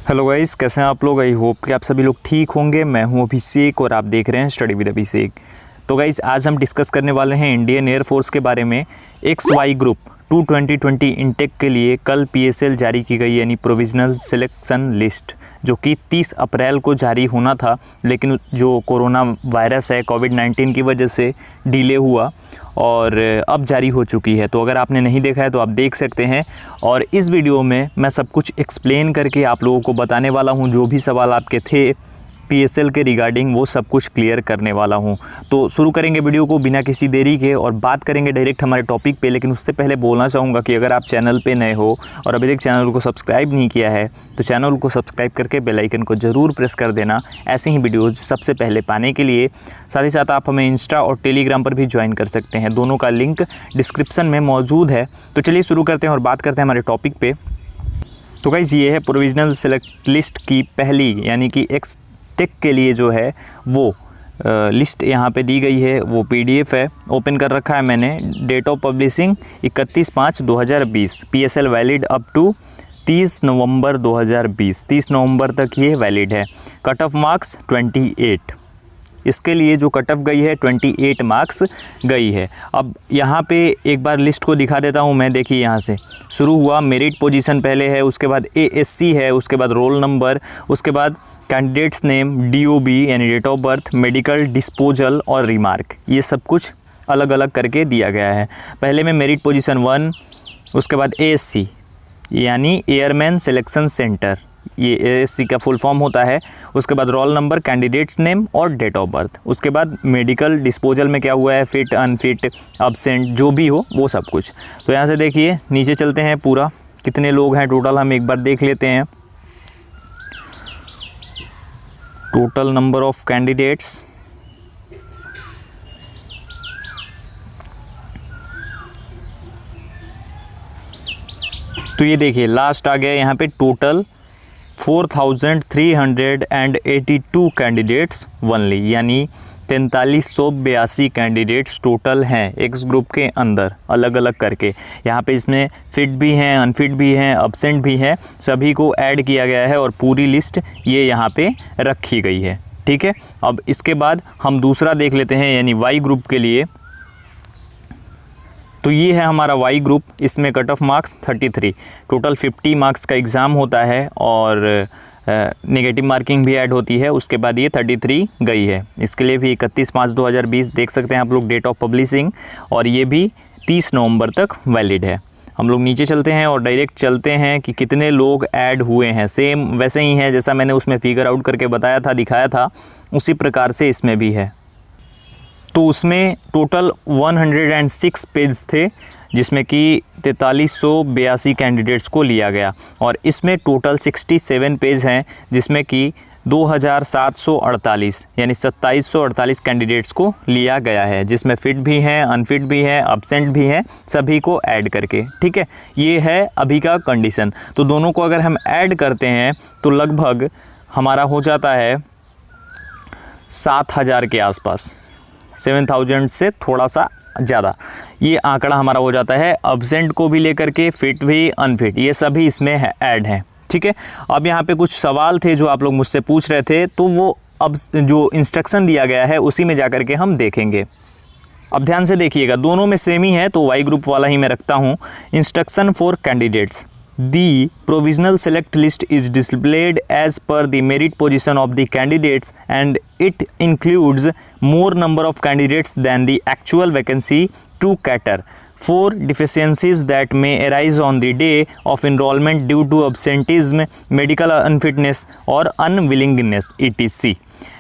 Hello guys, कैसे हैं आप लोग। आई होप कि आप सभी लोग ठीक होंगे। मैं हूं अभिषेक और आप देख रहे हैं स्टडी विद अभिषेक। तो गाइस, आज हम डिस्कस करने वाले हैं इंडियन एयरफोर्स के बारे में। XY ग्रुप 2020 इनटेक के लिए कल PSL जारी की गई, यानी प्रोविजनल सिलेक्शन लिस्ट, जो कि 30 अप्रैल को जारी होना था, लेकिन जो कोरोना वायरस है कोविड-19 की वजह से डिले हुआ और अब जारी हो चुकी है। तो अगर आपने नहीं देखा है तो आप देख सकते हैं। और इस वीडियो में मैं सब कुछ एक्सप्लेन करके आप लोगों को बताने वाला हूं। जो भी सवाल आपके थे PSL के रिगार्डिंग, वो सब कुछ क्लियर करने वाला हूं। तो शुरू करेंगे वीडियो को बिना किसी देरी के और बात करेंगे डायरेक्ट हमारे टॉपिक पे। लेकिन उससे पहले बोलना चाहूँगा कि अगर आप चैनल पे नए हो और अभी तक चैनल को सब्सक्राइब नहीं किया है तो चैनल को सब्सक्राइब करके बेल आइकन को ज़रूर प्रेस कर देना, ऐसे ही वीडियोज़ सबसे पहले पाने के लिए। साथ ही साथ आप हमें इंस्टा और टेलीग्राम पर भी ज्वाइन कर सकते हैं, दोनों का लिंक डिस्क्रिप्शन में मौजूद है। तो चलिए शुरू करते हैं और बात करते हैं हमारे टॉपिक पे। तो गाइस, ये है प्रोविजनल सेलेक्ट लिस्ट की पहली, यानी कि टेक के लिए जो है वो लिस्ट यहाँ पे दी गई है। वो PDF है, ओपन कर रखा है मैंने। Date of publishing 31/5/2020। PSL valid up to 30 November 2020। 30 November तक ये वैलिड है। Cut off marks 28। इसके लिए जो कट ऑफ गई है 28 मार्क्स गई है। अब यहाँ पे एक बार लिस्ट को दिखा देता हूँ मैं। देखिए, यहाँ से शुरू हुआ। मेरिट पोजीशन पहले है, उसके बाद ASC है, उसके बाद रोल नंबर, उसके बाद कैंडिडेट्स नेम, DOB यानी date of birth, medical disposal और रिमार्क। ये सब कुछ अलग अलग करके दिया गया है। पहले में मेरिट पोजीशन 1, उसके बाद ASC यानी एयरमैन सिलेक्शन सेंटर, ये ASC का फुल फॉर्म होता है। उसके बाद रोल नंबर, कैंडिडेट्स नेम और डेट ऑफ बर्थ। उसके बाद मेडिकल डिस्पोजल में क्या हुआ है, फिट, अनफिट, अब्सेंट, जो भी हो वो सब कुछ। तो यहाँ से देखिए, नीचे चलते हैं। पूरा कितने लोग हैं टोटल हम एक बार देख लेते हैं। टोटल नंबर ऑफ कैंडिडेट्स, तो ये देखिए लास्ट आ गया यहाँ पे टोटल 4382 कैंडिडेट्स ओनली, यानी 4382 कैंडिडेट्स टोटल हैं X ग्रुप के अंदर, अलग अलग करके। यहाँ पे इसमें फिट भी हैं, अनफिट भी हैं, अब्सेंट भी हैं, सभी को ऐड किया गया है और पूरी लिस्ट ये यहाँ पे रखी गई है। ठीक है, अब इसके बाद हम दूसरा देख लेते हैं, यानी Y ग्रुप के लिए। तो ये है हमारा Y ग्रुप। इसमें cut off marks 33, total 50 marks का एग्ज़ाम होता है और नेगेटिव मार्किंग भी ऐड होती है। उसके बाद ये 33 गई है। इसके लिए भी 31/5/2020 देख सकते हैं आप लोग, डेट ऑफ पब्लिशिंग, और ये भी 30 नवंबर तक वैलिड है। हम लोग नीचे चलते हैं और डायरेक्ट चलते हैं कि कितने लोग ऐड हुए हैं। सेम वैसे ही है जैसा मैंने उसमें फिगर आउट करके बताया था, दिखाया था, उसी प्रकार से इसमें भी है। तो उसमें टोटल 106 पेज थे, जिसमें कि 4382 कैंडिडेट्स को लिया गया, और इसमें टोटल 67 पेज हैं, जिसमें कि 2748 यानी 2748 कैंडिडेट्स को लिया गया है, जिसमें फिट भी हैं, अनफिट भी हैं, अब्सेंट भी हैं, सभी को ऐड करके। ठीक है, ये है अभी का कंडीशन। तो दोनों को अगर हम ऐड करते हैं तो लगभग हमारा हो जाता है 7000 के आसपास, 7000 से थोड़ा सा ज़्यादा ये आंकड़ा हमारा हो जाता है। अब्सेंट को भी लेकर के, फिट भी, अनफिट, ये सभी इसमें ऐड हैं। ठीक है, अब यहाँ पे कुछ सवाल थे जो आप लोग मुझसे पूछ रहे थे, तो वो अब जो इंस्ट्रक्शन दिया गया है उसी में जा कर के हम देखेंगे। अब ध्यान से देखिएगा, दोनों में सेम ही है, तो Y ग्रुप वाला ही मैं रखता हूँ। Instruction for candidates: The provisional select list is displayed as per the merit position of the candidates and it includes more number of candidates than the actual vacancy to cater for deficiencies that may arise on the day of enrollment due to absenteeism, medical unfitness or unwillingness etc.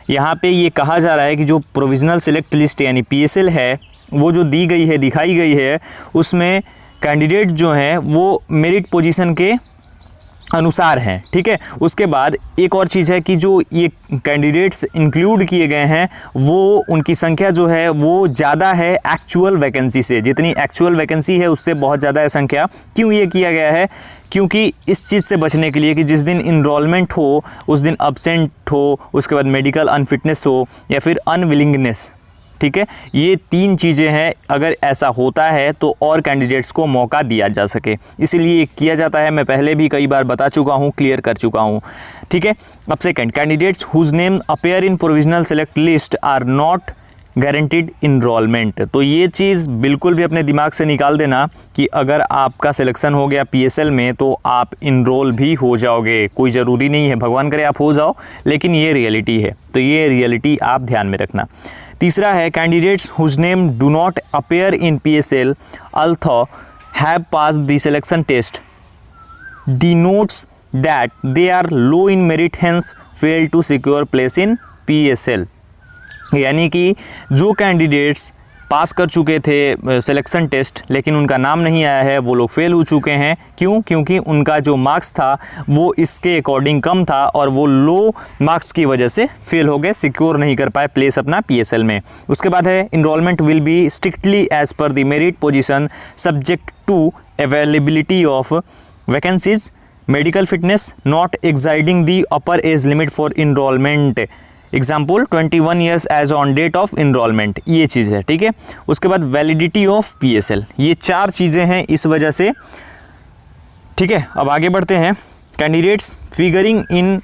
यहाँ पे ये कहा जा रहा है कि जो provisional select list यानी PSL है, वो जो दी गई है, दिखाई गई है, उसमें कैंडिडेट जो हैं वो मेरिट पोजीशन के अनुसार हैं। ठीक है, उसके बाद एक और चीज़ है कि जो ये कैंडिडेट्स इंक्लूड किए गए हैं, वो उनकी संख्या जो है वो ज़्यादा है एक्चुअल वैकेंसी से। जितनी एक्चुअल वैकेंसी है उससे बहुत ज़्यादा है संख्या। क्यों ये किया गया है? क्योंकि इस चीज़ से बचने के लिए कि जिस दिन इनरोलमेंट हो उस दिन अब्सेंट हो, उसके बाद मेडिकल अनफिटनेस हो या फिर अनविलिंगनेस, ठीक है, ये 3 चीज़ें हैं। अगर ऐसा होता है तो और कैंडिडेट्स को मौका दिया जा सके, इसीलिए ये किया जाता है। मैं पहले भी कई बार बता चुका हूँ, क्लियर कर चुका हूँ, ठीक है। अब second, candidates whose name appear in provisional select list are not guaranteed enrolment. तो ये चीज़ बिल्कुल भी अपने दिमाग से निकाल देना कि अगर आपका सिलेक्शन हो गया पीएसएल में तो आप इनरोल भी हो जाओगे, कोई ज़रूरी नहीं है, भगवान करे आप हो जाओ, लेकिन ये रियलिटी है, तो ये रियलिटी आप ध्यान में रखना। तीसरा है, candidates whose name do not appear in PSL although have pass the selection test denotes that they are low in merit hence fail to secure place in PSL. यानी कि जो कैंडिडेट्स पास कर चुके थे सिलेक्शन टेस्ट लेकिन उनका नाम नहीं आया है, वो लोग फेल हो चुके हैं। क्यों? क्योंकि उनका जो मार्क्स था वो इसके अकॉर्डिंग कम था और वो लो मार्क्स की वजह से फेल हो गए, सिक्योर नहीं कर पाए प्लेस अपना पीएसएल में। उसके बाद है, enrolment will be strictly as per the merit position subject to availability of vacancies, medical fitness not exceeding the upper age limit for enrolment. Example 21 years age on date of enrolment, ये चीज़ है, ठीक है। उसके बाद validity of PSL, ये 4 चीज़ें हैं इस वजह से, ठीक है। अब आगे बढ़ते हैं। Candidates figuring in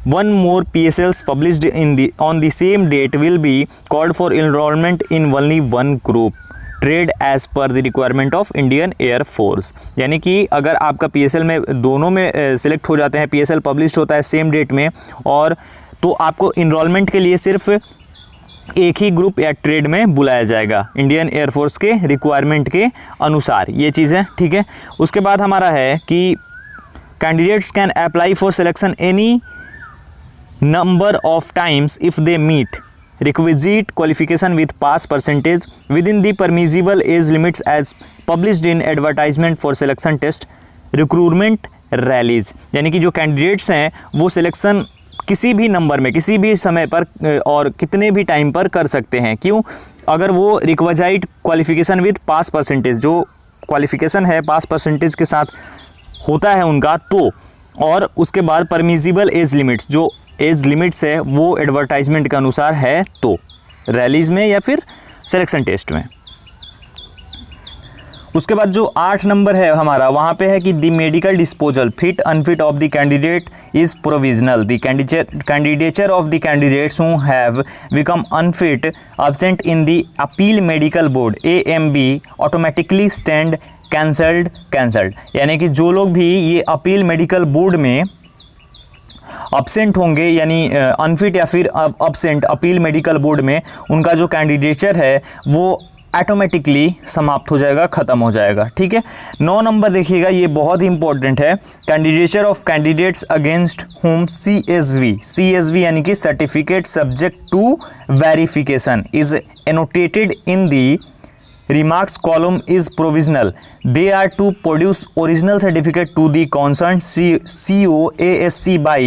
one more PSLs published in the on the same date will be called for enrolment in only one group trade as per the requirement of Indian Air Force. यानी कि अगर आपका PSL में दोनों में select हो जाते हैं, पीएसएल पब्लिश होता है सेम डेट में, और तो आपको इनरोलमेंट के लिए सिर्फ एक ही ग्रुप या ट्रेड में बुलाया जाएगा इंडियन एयरफोर्स के रिक्वायरमेंट के अनुसार, ये चीज़ है, ठीक है। उसके बाद हमारा है कि candidates can apply for selection any number of times if they meet requisite qualification with pass percentage within the permissible age limits as published in advertisement for selection test recruitment rallies। यानी कि जो candidates हैं वो selection किसी भी number में किसी भी समय पर और कितने भी टाइम पर कर सकते हैं। क्यों? अगर वो requisite qualification with pass percentage, जो क्वालिफिकेशन है पास परसेंटेज के साथ होता है उनका, तो और उसके बाद परमिजिबल एज लिमिट्स, जो एज लिमिट्स है वो एडवर्टाइजमेंट के अनुसार है, तो रैलीज में या फिर सिलेक्शन टेस्ट में। उसके बाद जो 8 नंबर है हमारा, वहाँ पे है कि the medical disposal fit unfit of the candidate is provisional. The candidature of the candidates who have become unfit absent in the appeal medical board AMB automatically stand cancelled. यानी कि जो लोग भी ये अपील मेडिकल बोर्ड में absent होंगे, यानी unfit या फिर अब्सेंट अपील मेडिकल बोर्ड में, उनका जो कैंडिडेचर है वो ऑटोमेटिकली समाप्त हो जाएगा, ख़त्म हो जाएगा, ठीक है। 9 नंबर देखिएगा, ये बहुत ही इंपॉर्टेंट है। Candidature of candidates against home CSV यानी कि certificate subject to verification is annotated in the remarks column is provisional. They are to produce original certificate to the concerned COASC by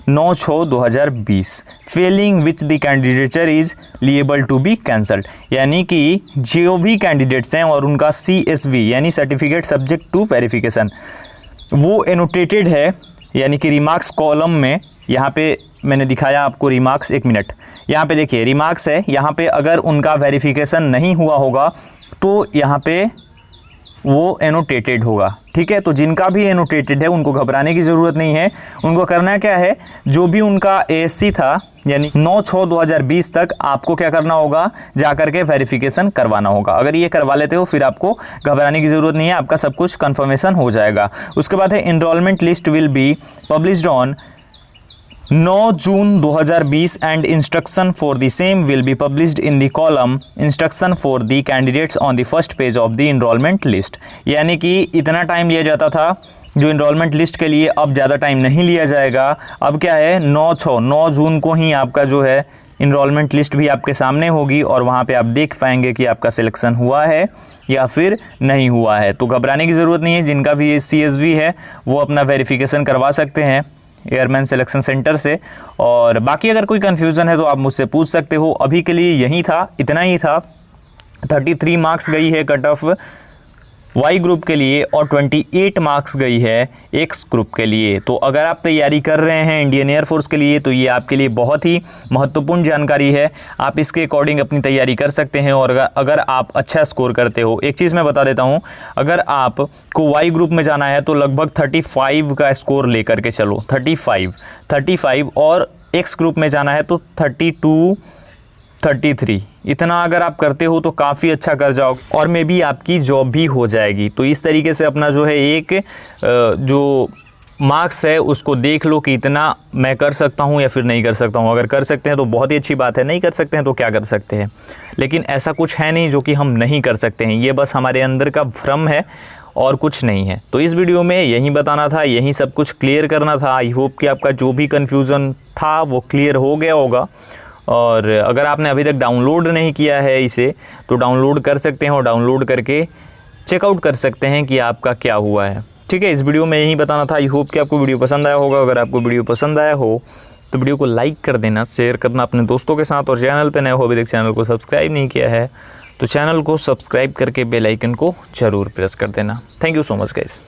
9/6/2020 failing which the candidature is liable to be cancelled। यानी कि जो भी candidates हैं और उनका CSV यानी certificate subject to verification वो annotated है, यानी कि रिमार्क्स कॉलम में, यहाँ पे मैंने दिखाया आपको रिमार्क्स, 1 मिनट, यहाँ पे देखिए रिमार्क्स है, यहाँ पे अगर उनका वेरिफिकेशन नहीं हुआ होगा तो यहाँ पे वो एनोटेटेड होगा, ठीक है। तो जिनका भी एनोटेटेड है उनको घबराने की ज़रूरत नहीं है। उनको करना क्या है, जो भी उनका ASC था यानी 9/6/2020 तक आपको क्या करना होगा, जाकर के वेरिफिकेशन करवाना होगा। अगर ये करवा लेते हो फिर आपको घबराने की ज़रूरत नहीं है, आपका सब कुछ कन्फर्मेशन हो जाएगा। उसके बाद है enrolment list will be published on 9 June 2020 and instruction for the same will be published in the column instruction for the candidates on the first page of the enrollment list। यानी कि इतना time लिया जाता था जो enrolment list के लिए, अब ज़्यादा टाइम नहीं लिया जाएगा। अब क्या है, 9 जून को ही आपका जो है इनरोलमेंट लिस्ट भी आपके सामने होगी और वहाँ पे आप देख पाएंगे कि आपका सिलेक्शन हुआ है या फिर नहीं हुआ है। तो घबराने की ज़रूरत नहीं है, जिनका भी CSV है वो अपना वेरिफिकेशन करवा सकते हैं एयरमैन सिलेक्शन सेंटर से। और बाकी अगर कोई कन्फ्यूज़न है तो आप मुझसे पूछ सकते हो। अभी के लिए यही था, इतना ही था। 33 मार्क्स गई है कट ऑफ वाई ग्रुप के लिए और 28 मार्क्स गई है एक्स ग्रुप के लिए। तो अगर आप तैयारी कर रहे हैं इंडियन एयरफोर्स के लिए तो ये आपके लिए बहुत ही महत्वपूर्ण जानकारी है। आप इसके अकॉर्डिंग अपनी तैयारी कर सकते हैं और अगर आप अच्छा स्कोर करते हो, एक चीज़ मैं बता देता हूँ, अगर आपको वाई ग्रुप में जाना है तो लगभग 35 का स्कोर लेकर के चलो, 35 और एक्स ग्रुप में जाना है तो 32 33 इतना अगर आप करते हो तो काफ़ी अच्छा कर जाओगे और मे बी आपकी जॉब भी हो जाएगी। तो इस तरीके से अपना जो है एक जो मार्क्स है उसको देख लो कि इतना मैं कर सकता हूँ या फिर नहीं कर सकता हूँ। अगर कर सकते हैं तो बहुत ही अच्छी बात है, नहीं कर सकते हैं तो क्या कर सकते हैं। लेकिन ऐसा कुछ है नहीं जो कि हम नहीं कर सकते हैं, ये बस हमारे अंदर का भ्रम है और कुछ नहीं है। तो इस वीडियो में यही बताना था, यही सब कुछ क्लियर करना था। आई होप कि आपका जो भी कन्फ्यूज़न था वो क्लियर हो गया होगा। और अगर आपने अभी तक डाउनलोड नहीं किया है इसे तो डाउनलोड कर सकते हैं और डाउनलोड करके चेकआउट कर सकते हैं कि आपका क्या हुआ है। ठीक है, इस वीडियो में यही बताना था। आई होप कि आपको वीडियो पसंद आया होगा। अगर आपको वीडियो पसंद आया हो तो वीडियो को लाइक कर देना, शेयर करना अपने दोस्तों के साथ, और चैनल पे नए हो अभी तक चैनल को सब्सक्राइब नहीं किया है तो चैनल को सब्सक्राइब करके बेल आइकन को ज़रूर प्रेस कर देना। Thank you so much guys.